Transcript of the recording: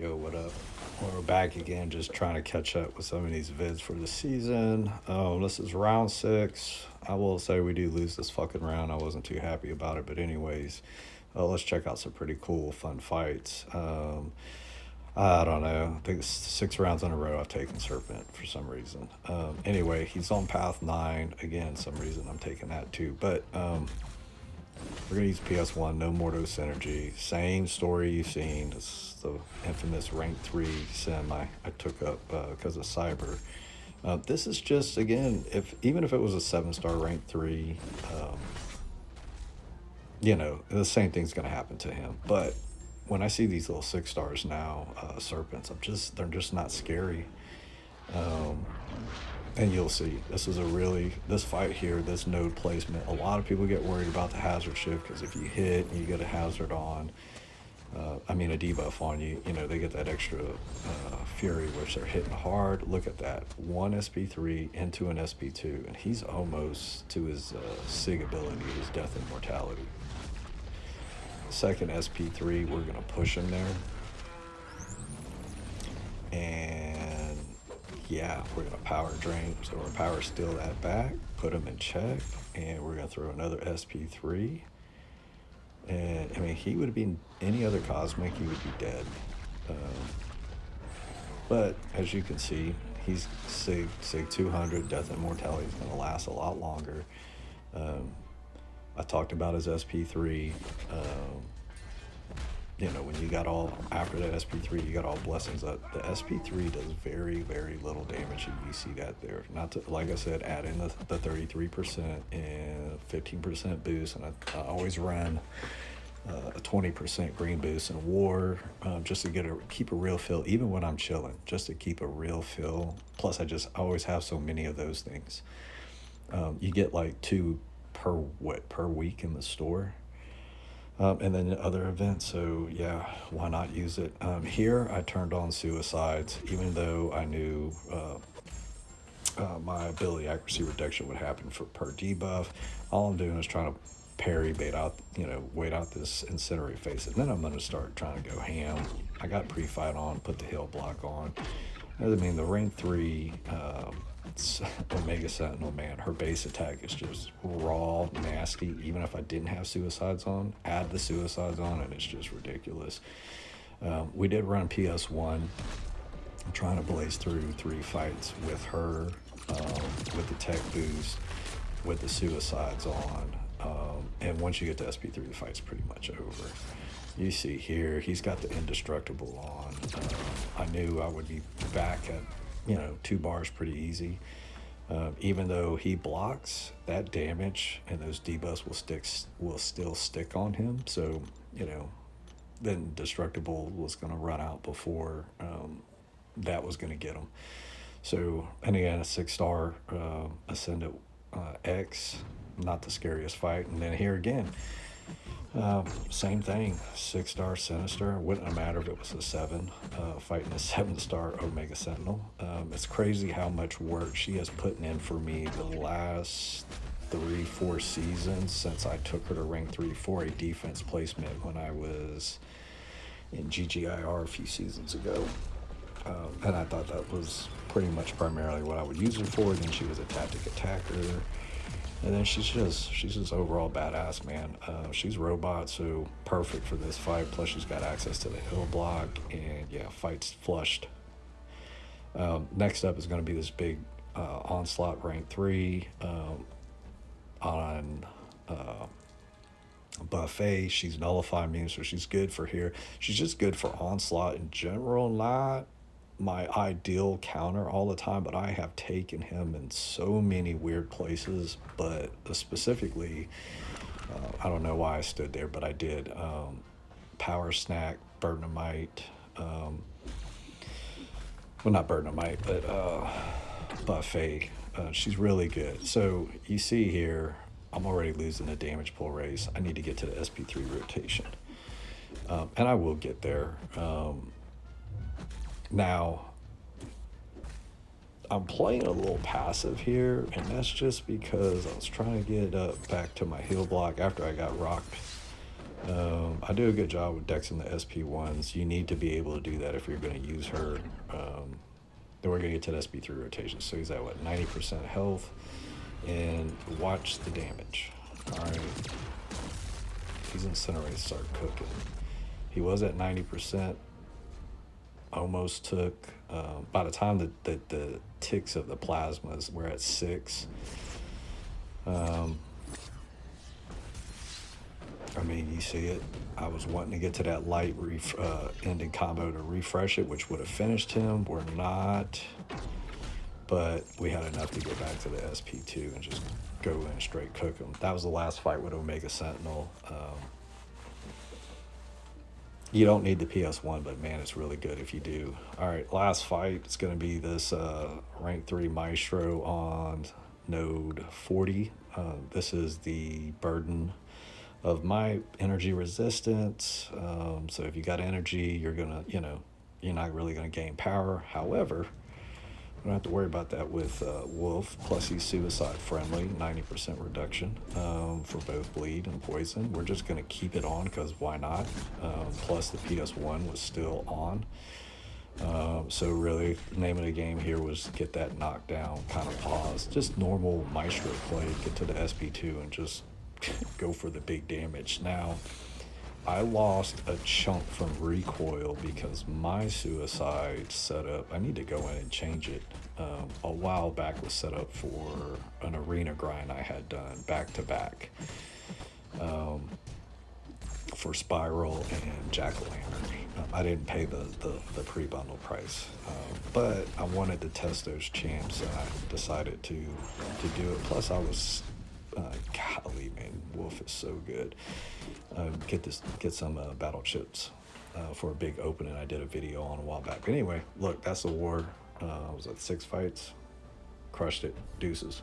Yo, what up? We're back again, just trying to catch up with some of these vids for the season. This is round 6. I will say we do lose this fucking round. I wasn't too happy about it, but anyways, let's check out some pretty cool, fun fights. I don't know. I think it's 6 rounds in a row I've taken Serpent for some reason. Anyway, he's on path 9. Again, some reason I'm taking that too. But we're going to use PS1, no Mordo Synergy. Same story you've seen. It's the infamous rank 3 sim I took up because of Cyber. This is just, again, even if it was a 7-star rank 3, the same thing's going to happen to him. But when I see these little 6 stars now, Serpents, they're just not scary. And you'll see, this fight here, this node placement, a lot of people get worried about the hazard shift because if you hit and you get a hazard on, a debuff on you, they get that extra fury, which they're hitting hard. Look at that. 1 SP3 into an SP2, and he's almost to his SIG ability, his death and mortality. Second SP3, we're going to push him there. And yeah, we're going to power drain. So we're power steal that back, put him in check, and we're going to throw another SP3. And he would have been any other cosmic, he would be dead. But as you can see, he's SIG 200, death and mortality is going to last a lot longer. I talked about his SP3. When you got after that SP3, you got all blessings up. The SP3 does very, very little damage. You see that there. Not to, like I said, add in the 33% and 15% boost. And I always run a 20% green boost in war, just to keep a real feel, even when I'm chilling, just to keep a real feel. Plus, I always have so many of those things. You get like 2 per week in the store. And then other events, so yeah, why not use it? Here, I turned on suicides, even though I knew my ability accuracy reduction would happen per debuff. All I'm doing is trying to parry, wait out this incinerate phase, and then I'm going to start trying to go ham. I got pre-fight on, put the heal block on. The rank 3 Onega Sentinel, man, her base attack is just raw, nasty. Even if I didn't have suicides on, add the suicides on, and it's just ridiculous. We did run PS1. I'm trying to blaze through 3 fights with her, with the tech boost, with the suicides on. And once you get to SP3, the fight's pretty much over. You see here, he's got the indestructible on. I knew I would be back at 2 bars pretty easy. Even though he blocks, that damage and those debuffs will still stick on him. So, then destructible was going to run out before that was going to get him. So, and again, a 6-star Ascendant X, not the scariest fight. And then here again, same thing, 6-star Sinister. It wouldn't matter if it was a 7, fighting a 7-star Onega Sentinel. It's crazy how much work she has put in for me the last 3-4 seasons since I took her to rank 3 for a defense placement when I was in GGIR a few seasons ago. And I thought that was pretty much primarily what I would use her for. Then she was a tactic attacker. And then she's just overall badass, man. She's robot, so perfect for this fight. Plus, she's got access to the hill block, and yeah, fight's flushed. Next up is going to be this big Onslaught rank 3 on Buffet. She's nullify immune, so she's good for here. She's just good for Onslaught in general, not my ideal counter all the time, but I have taken him in so many weird places. But specifically, I don't know why I stood there, but I did. Power Snack, Burden of Might, well, not Burden of Might, but Buffet. She's really good. So you see here, I'm already losing the damage pull race. I need to get to the SP3 rotation, and I will get there. Now, I'm playing a little passive here, and that's just because I was trying to get back to my heal block after I got rocked I do a good job with dexing the SP1s. You need to be able to do that if you're going to use her. Then we're going to get to the SP3 rotation. So he's at what, 90% health? And watch the damage. Alright. These incinerators start cooking. He was at 90%. Almost took. By the time that the ticks of the plasmas were at 6. I mean, you see it. I was wanting to get to that light ending combo to refresh it, which would have finished him. We're not. But we had enough to get back to the SP2 and just go in and straight cook him. That was the last fight with Omega Sentinel. You don't need the PS1, but man, it's really good if you do. All right, last fight. It's going to be this rank 3 Maestro on node 40. This is the burden of my energy resistance. So if you got energy, you're gonna, you're not really gonna gain power. However, we don't have to worry about that with Wolf. Plus he's suicide friendly, 90% reduction for both bleed and poison. We're just gonna keep it on because why not? Plus the PS1 was still on. So really, the name of the game here was get that knockdown, kind of pause. Just normal Maestro play, get to the SP2 and just go for the big damage. Now, I lost a chunk from recoil because my suicide setup, I need to go in and change it. A while back was set up for an arena grind I had done back to back for Spiral and Jack-o'-lantern. I didn't pay the pre-bundle price, but I wanted to test those champs and I decided to do it. Plus I was golly, man, Wolf is so good. Get some battle chips for a big opening I did a video on a while back. But anyway, look, that's the war. I was at 6 fights, crushed it, deuces.